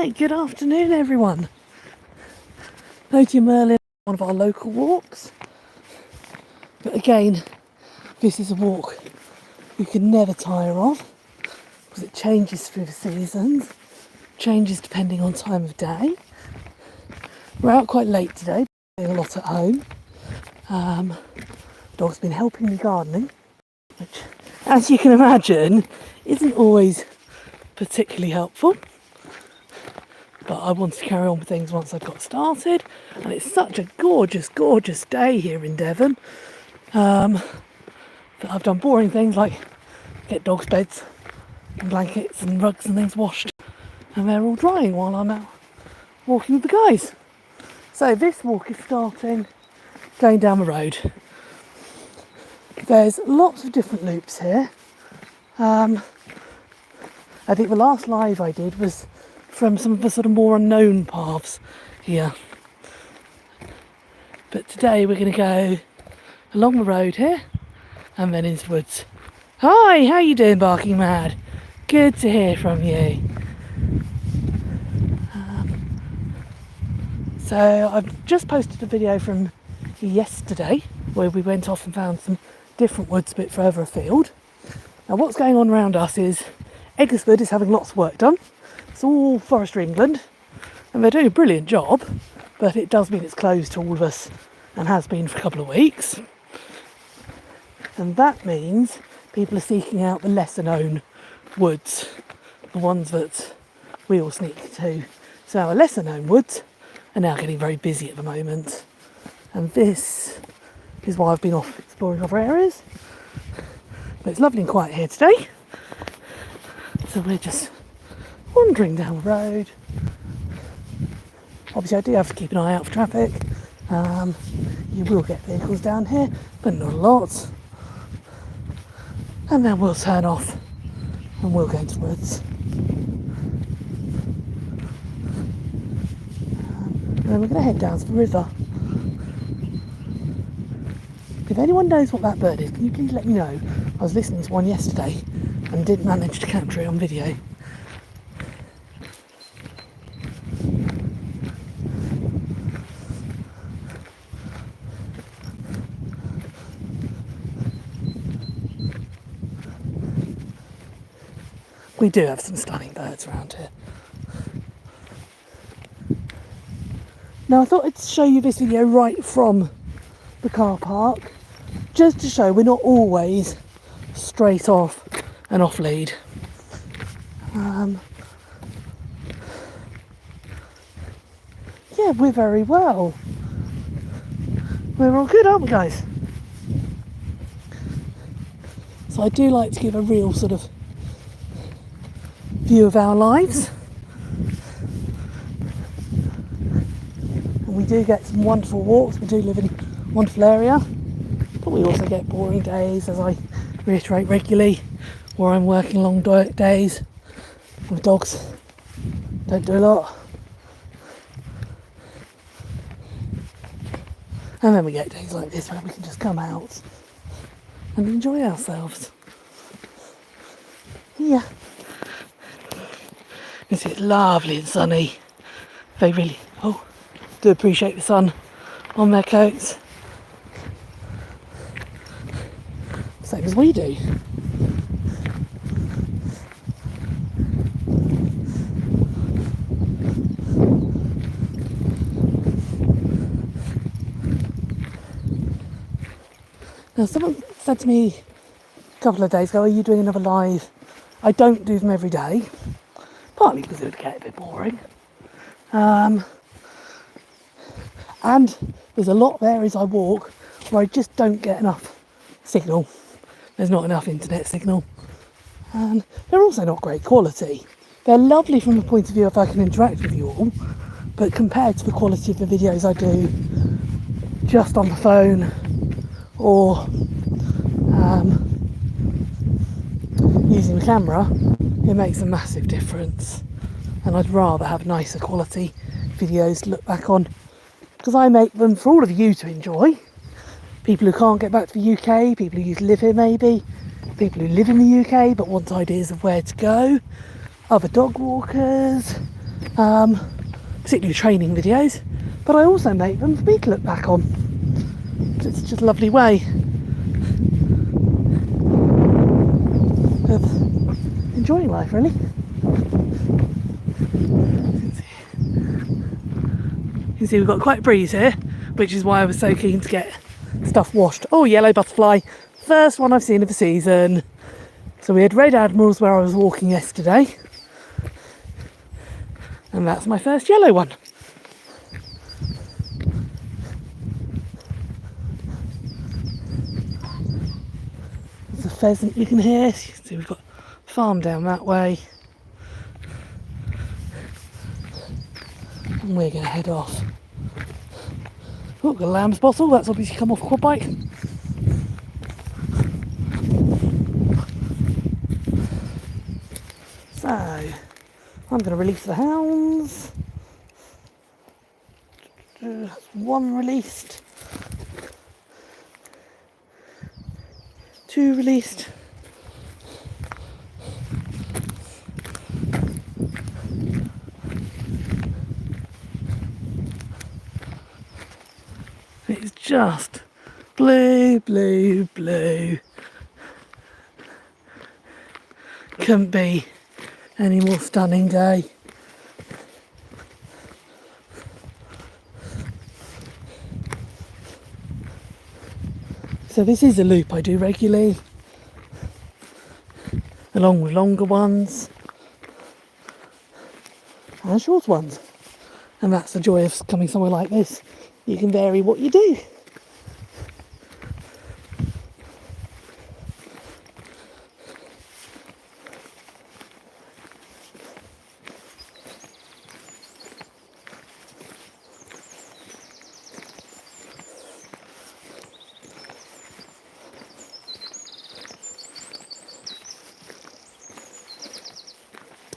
Right, good afternoon everyone. Oti and Merlin, one of our local walks. But again, this is a walk you can never tire of because it changes through the seasons, changes depending on time of day. We're out quite late today, doing a lot at home. Dog's been helping me gardening, which, as you can imagine, isn't always particularly helpful. But I wanted to carry on with things once I got started, and it's such a gorgeous, gorgeous day here in Devon that I've done boring things like get dogs' beds and blankets and rugs and things washed, and they're all drying while I'm out walking with the guys. So this walk is starting going down the road. There's lots of different loops here. I think the last live I did was from some of the sort of more unknown paths here. But today we're going to go along the road here and then into the woods. Hi, how you doing, Barking Mad? Good to hear from you. So I've just posted a video from yesterday where we went off and found some different woods a bit further afield. Now what's going on around us is Eggersford is having lots of work done. It's all Forestry England and they're doing a brilliant job, but it does mean it's closed to all of us and has been for a couple of weeks. And that means people are seeking out the lesser known woods, the ones that we all sneak to. So our lesser known woods are now getting very busy at the moment. And this is why I've been off exploring other areas. But it's lovely and quiet here today. So we're just wandering down the road. Obviously I do have to keep an eye out for traffic. You will get vehicles down here, but not a lot. And then we'll turn off and we'll go into the woods. And then we're going to head down to the river. If anyone knows what that bird is, can you please let me know? I was listening to one yesterday and didn't manage to capture it on video. We do have some stunning birds around here. Now I thought I'd show you this video right from the car park, just to show we're not always straight off and off lead. Yeah, we're very well. We're all good, aren't we, guys? So I do like to give a real sort of view of our lives. And we do get some wonderful walks. We do live in a wonderful area. But we also get boring days, as I reiterate regularly, where I'm working long days with dogs. Don't do a lot. And then we get days like this where we can just come out and enjoy ourselves. Yeah. It's lovely and sunny. They really do appreciate the sun on their coats. Same as we do. Now someone said to me a couple of days ago, are you doing another live? I don't do them every day, partly because it would get a bit boring. And there's a lot of areas I walk where I just don't get enough signal. There's not enough internet signal. And they're also not great quality. They're lovely from the point of view if I can interact with you all, but compared to the quality of the videos I do just on the phone or using the camera, it makes a massive difference. And I'd rather have nicer quality videos to look back on, because I make them for all of you to enjoy. People who can't get back to the UK, people who used to live here maybe, people who live in the UK but want ideas of where to go, other dog walkers, particularly training videos, but I also make them for me to look back on. It's just a lovely way of enjoying life, really. You can see we've got quite a breeze here, which is why I was so keen to get stuff washed. Oh, yellow butterfly, first one I've seen of the season. So we had red admirals where I was walking yesterday, and that's my first yellow one. There's a pheasant you can hear. You can see we've got a farm down that way, and we're going to head off. Oh, got a lamb's bottle, that's obviously come off a quad bike. So, I'm going to release the hounds. That's one released. Two released. It's just blue, blue, blue. Couldn't be any more stunning day. So this is a loop I do regularly, along with longer ones and short ones. And that's the joy of coming somewhere like this. You can vary what you do.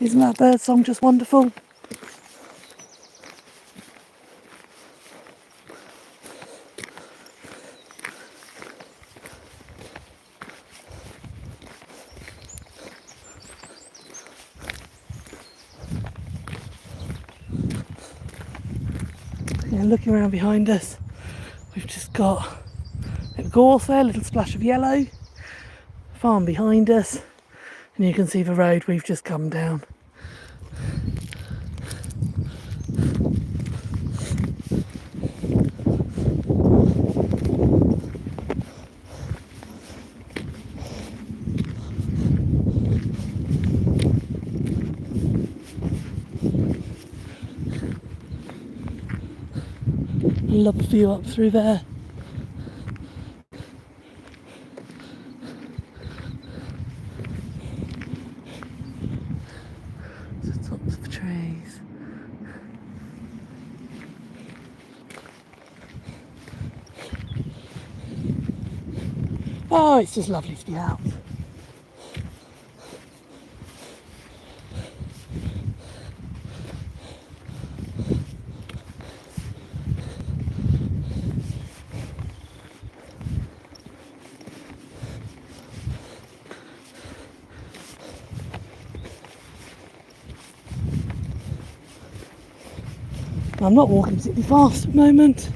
Isn't that bird song just wonderful? And looking around behind us, we've just got a gorse there, a little splash of yellow, farm behind us, and you can see the road we've just come down. Love the view up through there. The tops of the trees. Oh, it's just lovely to be out. I'm not walking particularly fast at the moment,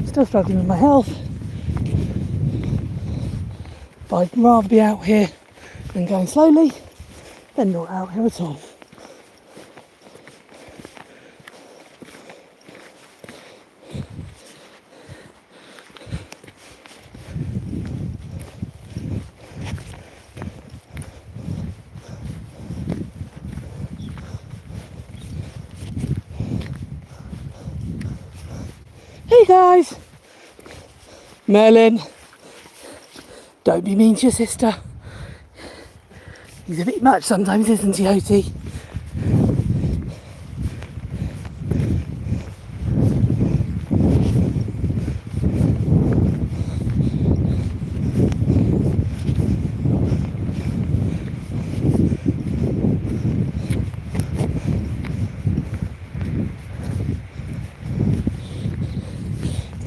still struggling with my health, but I'd rather be out here than going slowly than not out here at all. Hey guys! Merlin, don't be mean to your sister. He's a bit much sometimes, isn't he, Oti?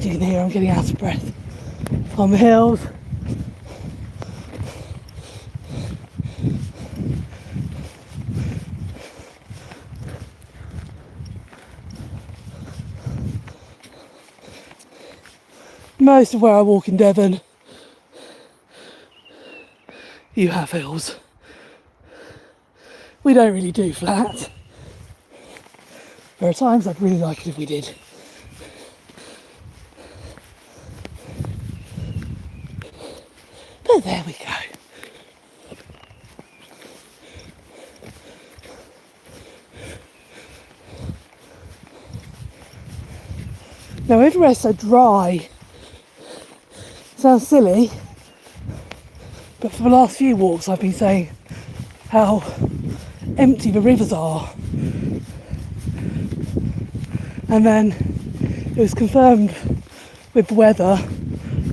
You can hear I'm getting out of breath on the hills. most of where I walk in Devon, you have hills. We don't really do flat. There are times I'd really like it if we did. But there we go. Now everywhere's so dry. Sounds silly, but for the last few walks I've been saying how empty the rivers are. And then it was confirmed with the weather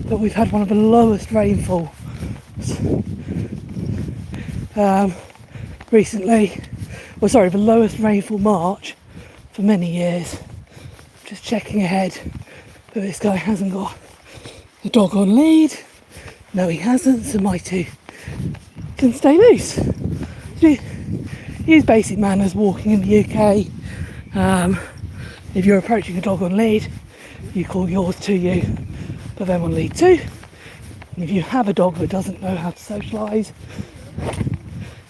that we've had one of the lowest rainfalls recently. Well, sorry, the lowest rainfall March for many years. Just checking ahead that this guy hasn't got the dog on lead. No, he hasn't, so my two can stay loose. Use basic manners walking in the UK. If you're approaching a dog on lead, you call yours to you, put them on lead too. And if you have a dog that doesn't know how to socialise,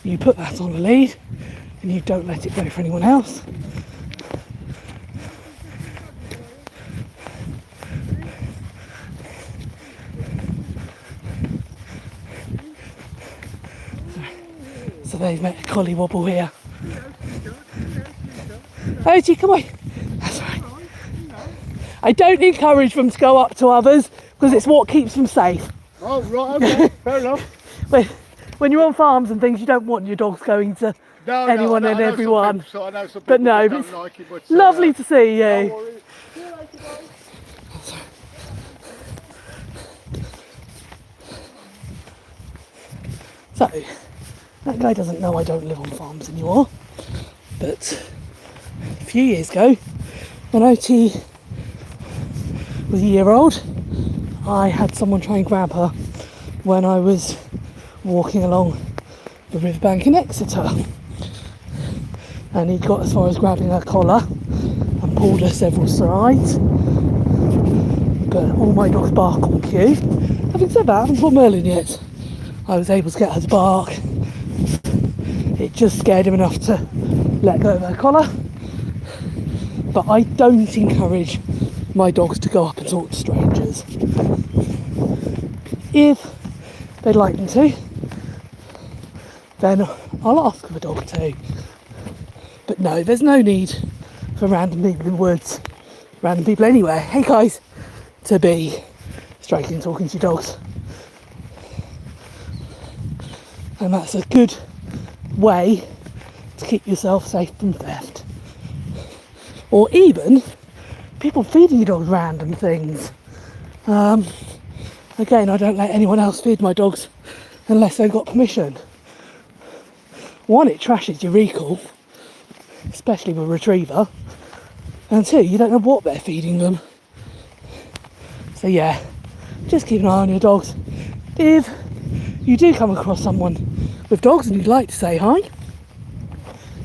you put that on the lead and you don't let it go for anyone else. So they've met a collie wobble here. Oti, come on. That's right. I don't encourage them to go up to others because it's what keeps them safe. Oh, right, okay, fair enough. When you're on farms and things, you don't want your dogs going to anyone and everyone. But no, it's like it, but, lovely to see you. So, that guy doesn't know I don't live on farms anymore, but a few years ago, when Oti was a year old, I had someone try and grab her when I was walking along the riverbank in Exeter, and he got as far as grabbing her collar and pulled her several strides, but all my dogs bark on cue. Having said that, I haven't caught Merlin yet. I was able to get her to bark. It just scared him enough to let go of her collar. But I don't encourage my dogs to go up and talk to strangers. If they'd like them to, then I'll ask the dog to. But no, there's no need for random people in the woods, random people anywhere, hey guys, to be stroking and talking to your dogs. And that's a good way to keep yourself safe from theft. Or even people feeding your dogs random things. Again, I don't let anyone else feed my dogs unless they've got permission. One, it trashes your recall, especially with a retriever. And two, you don't know what they're feeding them. So yeah, just keep an eye on your dogs. If you do come across someone with dogs and you'd like to say hi,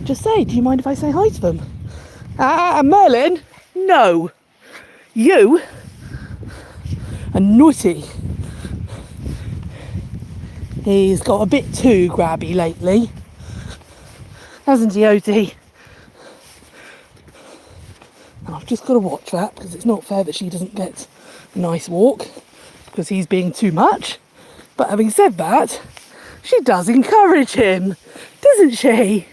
just say, do you mind if I say hi to them? Merlin? No. You are naughty. He's got a bit too grabby lately, hasn't he, Oti? And I've just got to watch that because it's not fair that she doesn't get a nice walk because he's being too much. But having said that, she does encourage him, doesn't she?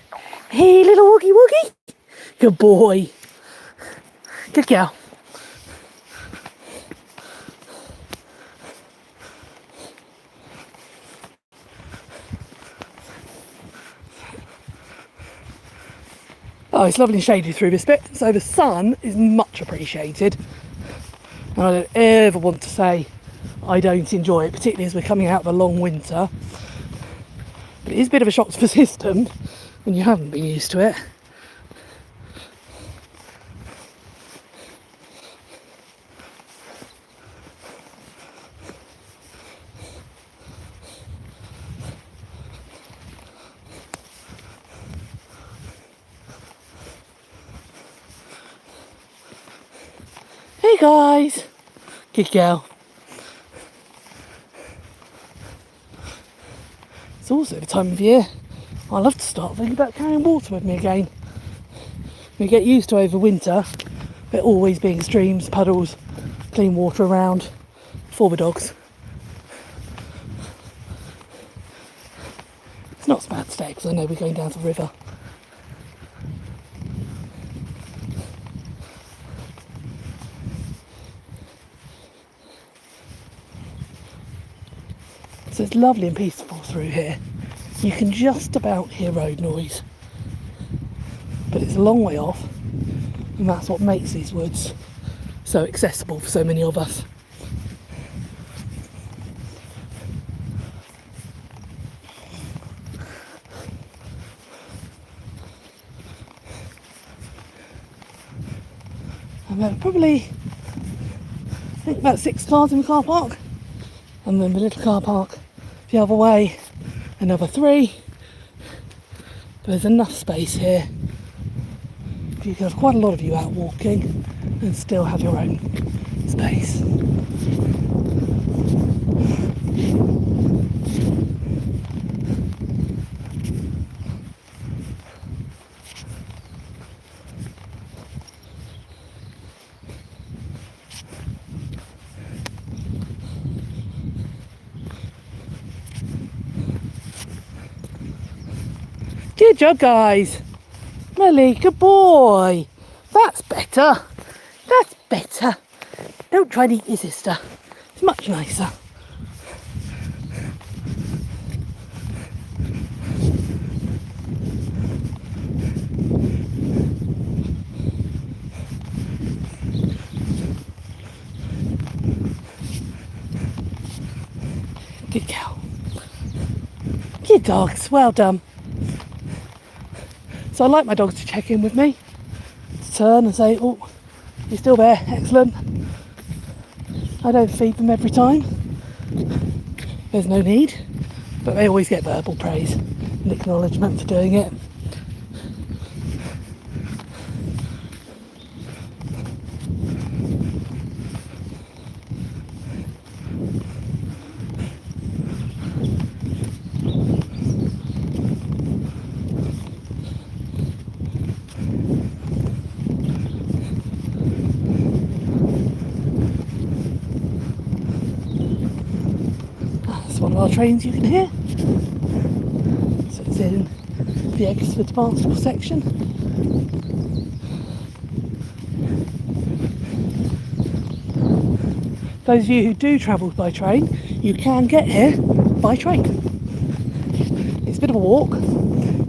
Hey, little woogie woogie. Good boy. Good girl. Oh, it's lovely and shady through this bit, so the sun is much appreciated. And I don't ever want to say I don't enjoy it, particularly as we're coming out of a long winter. But it is a bit of a shock to the system when you haven't been used to it. Hey guys, good girl. It's also the time of year I love to start thinking about carrying water with me again. We get used to over winter there always being streams, puddles, clean water around for the dogs. It's not so bad today because I know we're going down to the river. So it's lovely and peaceful through here. You can just about hear road noise, but it's a long way off, and that's what makes these woods so accessible for so many of us. And there are probably, I think, about 6 cars in the car park, and then the little car park the other way, another 3. There's enough space here. You can have quite a lot of you out walking and still have your own space. Good job, guys. Melly, good boy. That's better. That's better. Don't try to eat your sister. It's much nicer. Good girl. Good dogs. Well done. So I like my dogs to check in with me, to turn and say, oh, you're still there, excellent. I don't feed them every time, there's no need, but they always get verbal praise and acknowledgement for doing it. One of our trains you can hear. So it's in the Eggsford Barnstable section. Those of you who do travel by train, you can get here by train. It's a bit of a walk.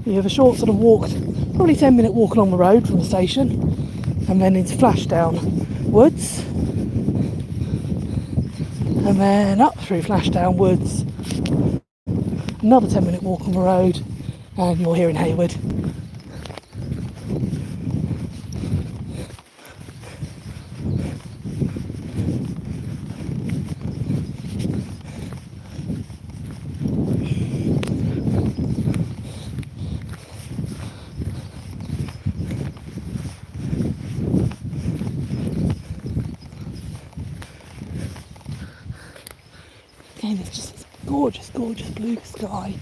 You have a short sort of walk, probably 10-minute walk along the road from the station, and then into Flashdown Woods. And then up through Flashdown Woods, another 10-minute walk on the road, and you're here in Hayward. Again, it's just this gorgeous, gorgeous blue sky.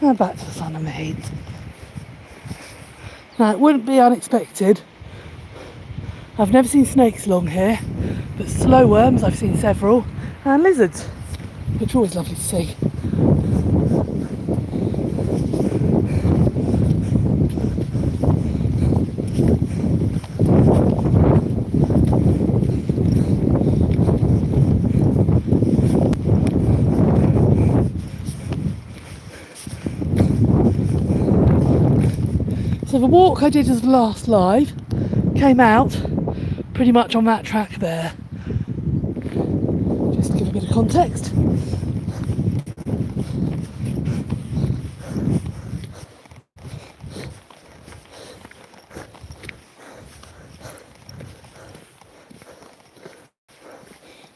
And back to the Sun and Meads. Now, it wouldn't be unexpected. I've never seen snakes along here, but slow worms I've seen several, and lizards, which are always lovely to see. So the walk I did as the last live came out pretty much on that track there. bit of context.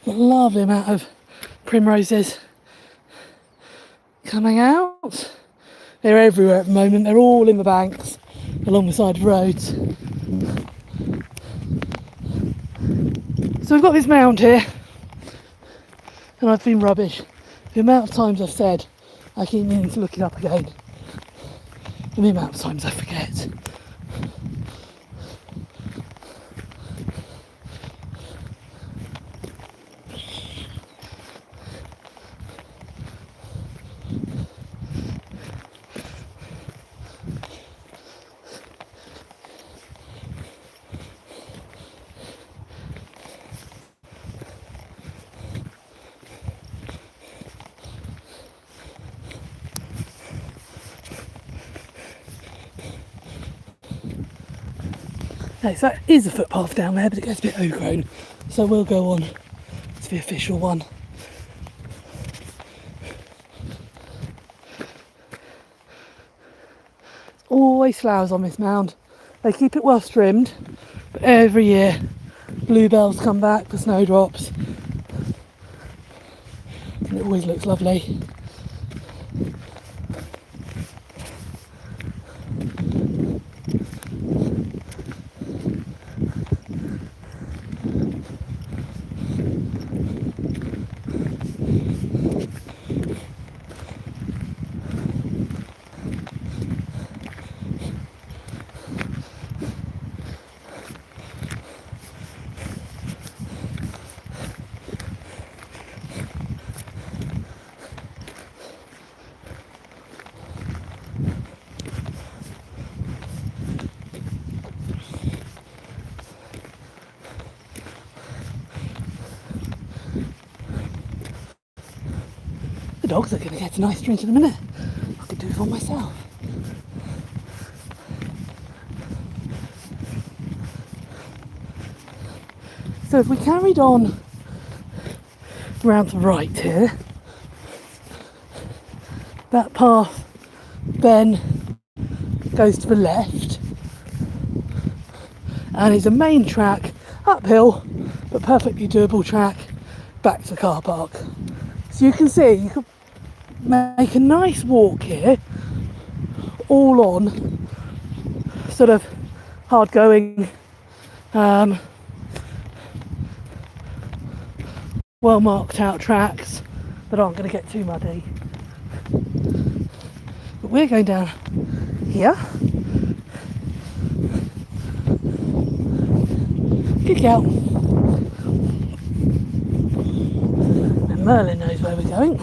A lovely amount of primroses coming out. They're everywhere at the moment. They're all in the banks along the side of roads. So we've got this mound here, and I've been rubbish. The amount of times I've said I keep needing to look it up again, and the amount of times I forget. Okay, so that is a footpath down there, but it gets a bit overgrown, so we'll go on to the official one. Always flowers on this mound. They keep it well trimmed, but every year bluebells come back for snowdrops, and it always looks lovely. The dogs are going to get a nice drink in a minute. I could do it for myself. So if we carried on round to the right here, that path then goes to the left, and it's a main track uphill, but perfectly doable track back to the car park. So you can see you could make a nice walk here, all on sort of hard going, well marked out tracks that aren't going to get too muddy. But we're going down here. Good girl. And Merlin knows where we're going.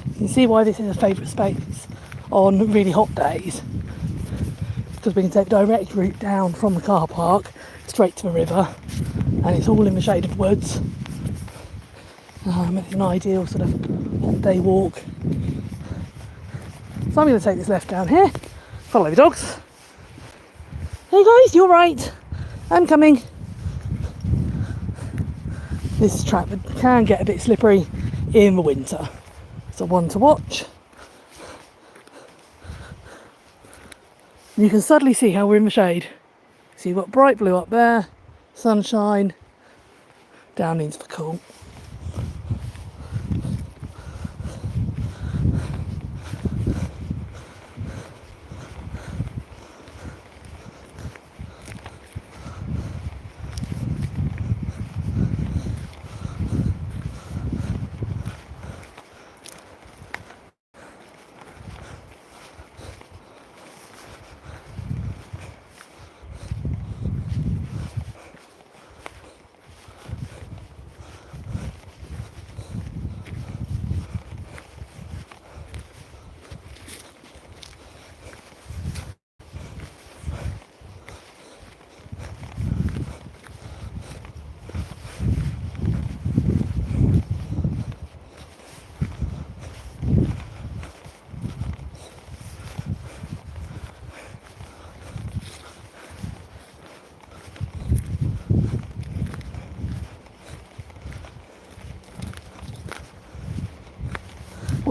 You can see why this is a favourite space on really hot days, because we can take a direct route down from the car park straight to the river, and it's all in the shade of the woods. It's an ideal sort of hot day walk. So I'm going to take this left down here, follow the dogs. Hey guys, you're right, I'm coming. This track can get a bit slippery in the winter, so one to watch. You can suddenly see how we're in the shade. So you've got bright blue up there, sunshine, down into the cool.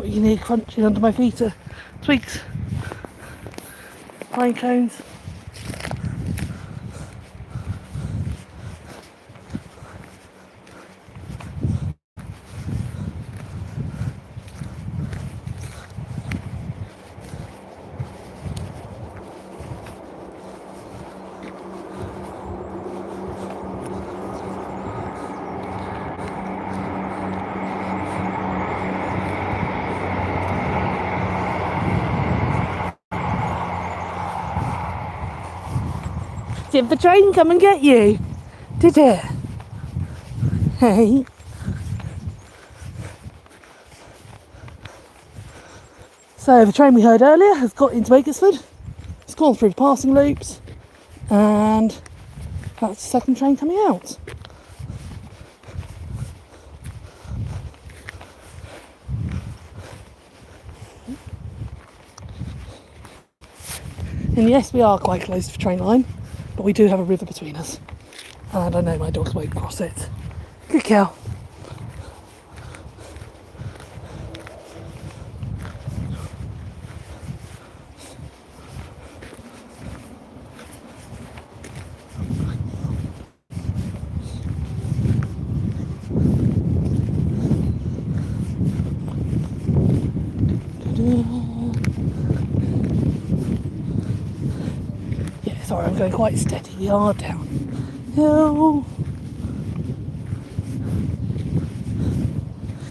What you need crunching under my feet are twigs, pine cones. Did the train come and get you? Did it? Hey. So the train we heard earlier has got into Eggersford. It's gone through the passing loops, and that's the second train coming out. And yes, we are quite close to the train line, but we do have a river between us. And I know my dogs won't cross it. Good cow. Yeah, sorry, I'm going quite steady. We are downhill.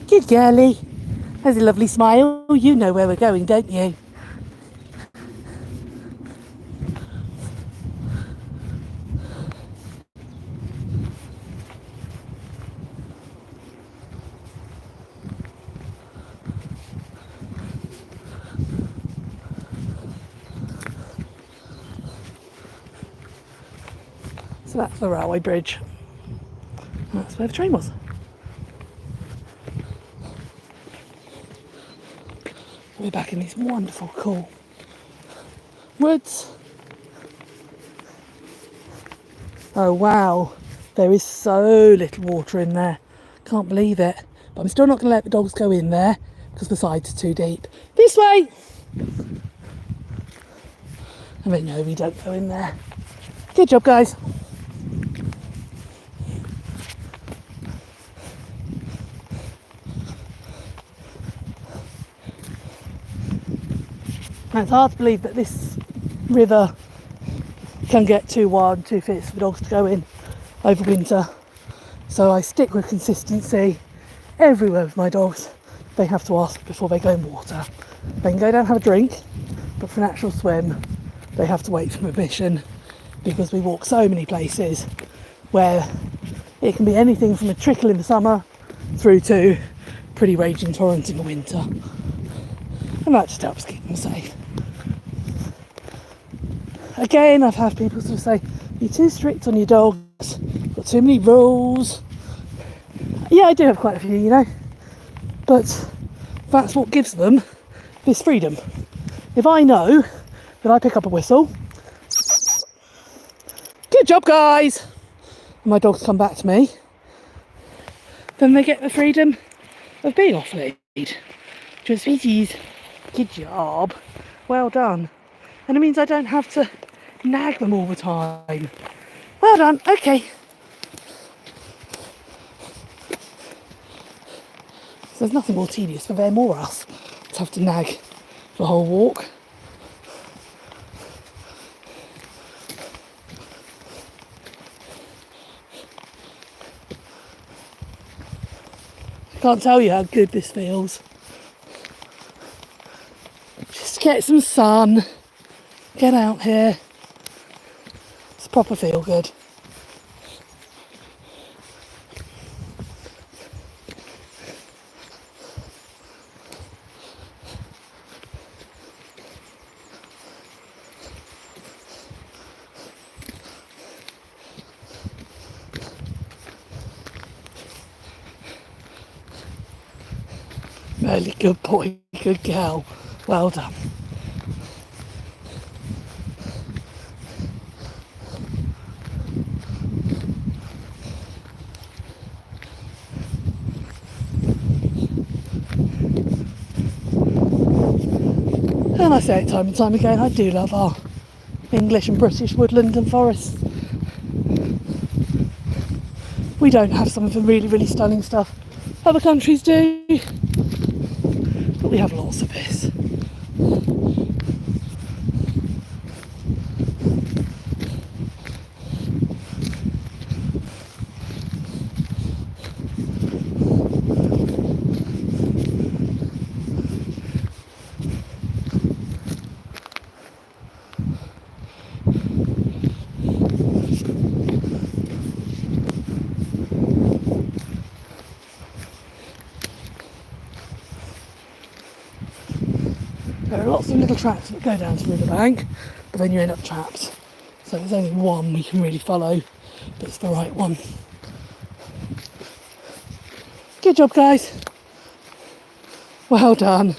Good girlie. Has a lovely smile. You know where we're going, don't you? So that's the railway bridge. That's where the train was. We're back in these wonderful, cool woods. Oh wow, there is so little water in there. Can't believe it. But I'm still not going to let the dogs go in there because the sides are too deep. This way! I mean, no, we don't go in there. Good job, guys. Now, it's hard to believe that this river can get too wide, too fierce for the dogs to go in over winter. So I stick with consistency everywhere with my dogs. They have to ask before they go in water. They can go down and have a drink, but for an actual swim, they have to wait for permission because we walk so many places where it can be anything from a trickle in the summer through to pretty raging torrent in the winter. And that just helps keep them safe. Again, I've had people sort of say, you're too strict on your dogs, got too many rules. Yeah, I do have quite a few, you know, but that's what gives them this freedom. If I know that I pick up a whistle, good job guys, and my dogs come back to me, then they get the freedom of being off lead. Just species, good job, well done. And it means I don't have to nag them all the time. Well done, okay. So there's nothing more tedious for them or us to have to nag the whole walk. I can't tell you how good this feels. Just get some sun, get out here. It's proper feel good. Really good boy, good girl. Well done. And I say it time and time again, I do love our English and British woodland and forests. We don't have some of the really, really stunning stuff other countries do, but we have lots of this. There are lots of little tracks that go down to the riverbank, but then you end up trapped. So there's only one we can really follow, but it's the right one. Good job, guys. Well done.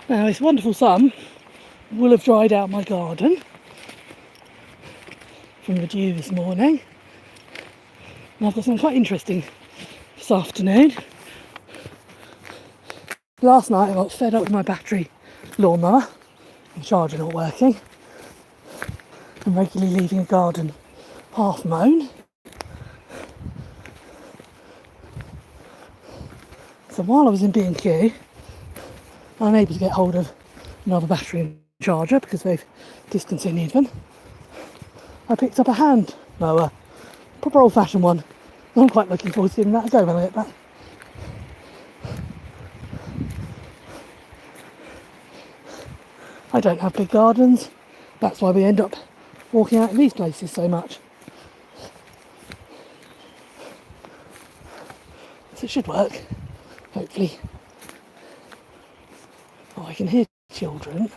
Now this wonderful sun will have dried out my garden from the dew this morning. And I've got something quite interesting this afternoon. Last night I got fed up with my battery lawnmower, the charger not working, and regularly leaving a garden half mown. So while I was in B&Q, I'm able to get hold of another battery and charger because they've discontinued them. I picked up a hand mower, proper old-fashioned one. I'm quite looking forward to giving that a go when I get back. I don't have big gardens, that's why we end up walking out in these places so much. So it should work, hopefully. Oh, I can hear children.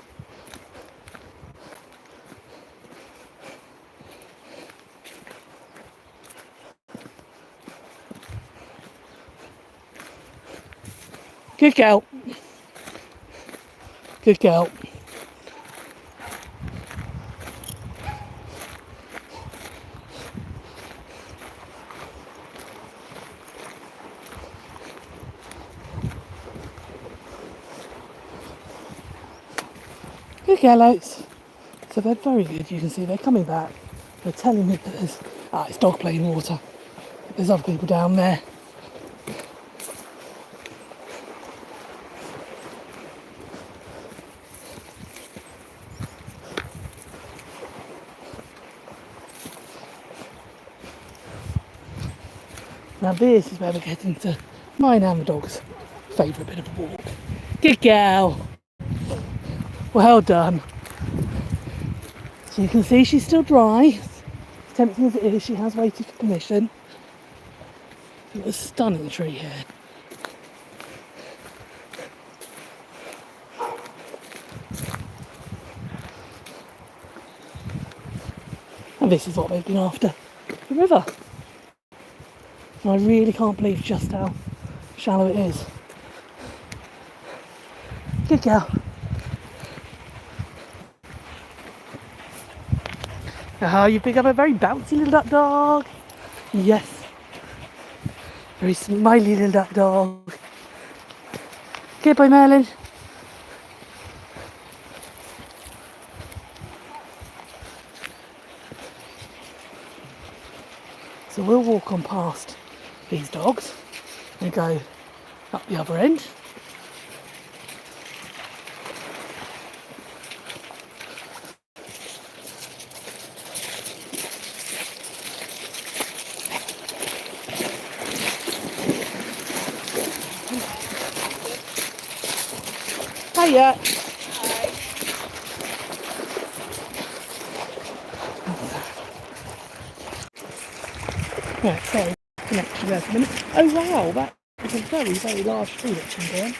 Good girl. Good girl. Good girl, Oats. So they're very good. You can see they're coming back. They're telling me that there's... it's dog playing water. There's other people down there. Now this is where we're getting to mine and the dog's favourite bit of a walk. Good girl. Well done. So you can see she's still dry. As tempting as it is, she has waited for permission. Look at the stunning tree here. And this is what they've been after, the river. And I really can't believe just how shallow it is. Good girl. Oh, you've become a very bouncy little duck dog. Yes. Very smiley little duck dog. Good boy, Merlin. So we'll walk on past these dogs and go up the other end. Hiya. Hi. Right, so connection there for a minute. Oh wow, that is a very, very large tree that's come down.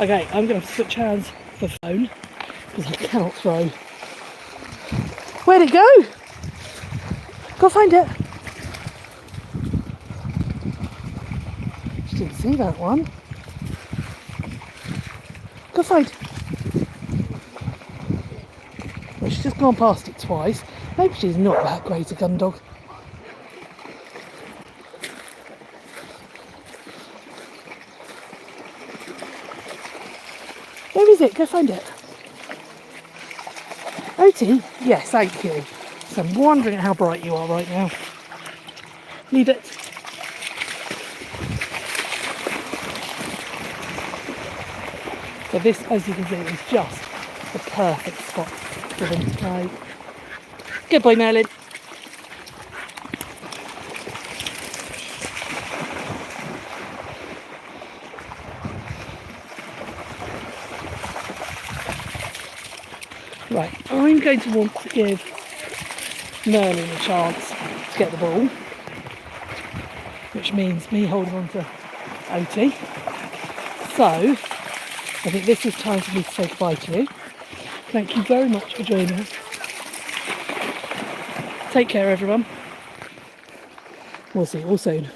Okay, I'm going to have to switch hands for the phone because I cannot throw. Where'd it go? Go find it. She didn't see that one. Go find. Well, she's just gone past it twice. Maybe she's not that great a gun dog. Where is it? Go find it. Oti? Yes, thank you. So I'm wondering how bright you are right now. Leave it. So this, as you can see, is just the perfect spot for them to play. Good boy, Merlin. Right, I'm going to want to give Merlin a chance to get the ball, which means me holding on to Oti. So, I think this is time for me to say goodbye to you. Thank you very much for joining us. Take care, everyone. We'll see you all soon.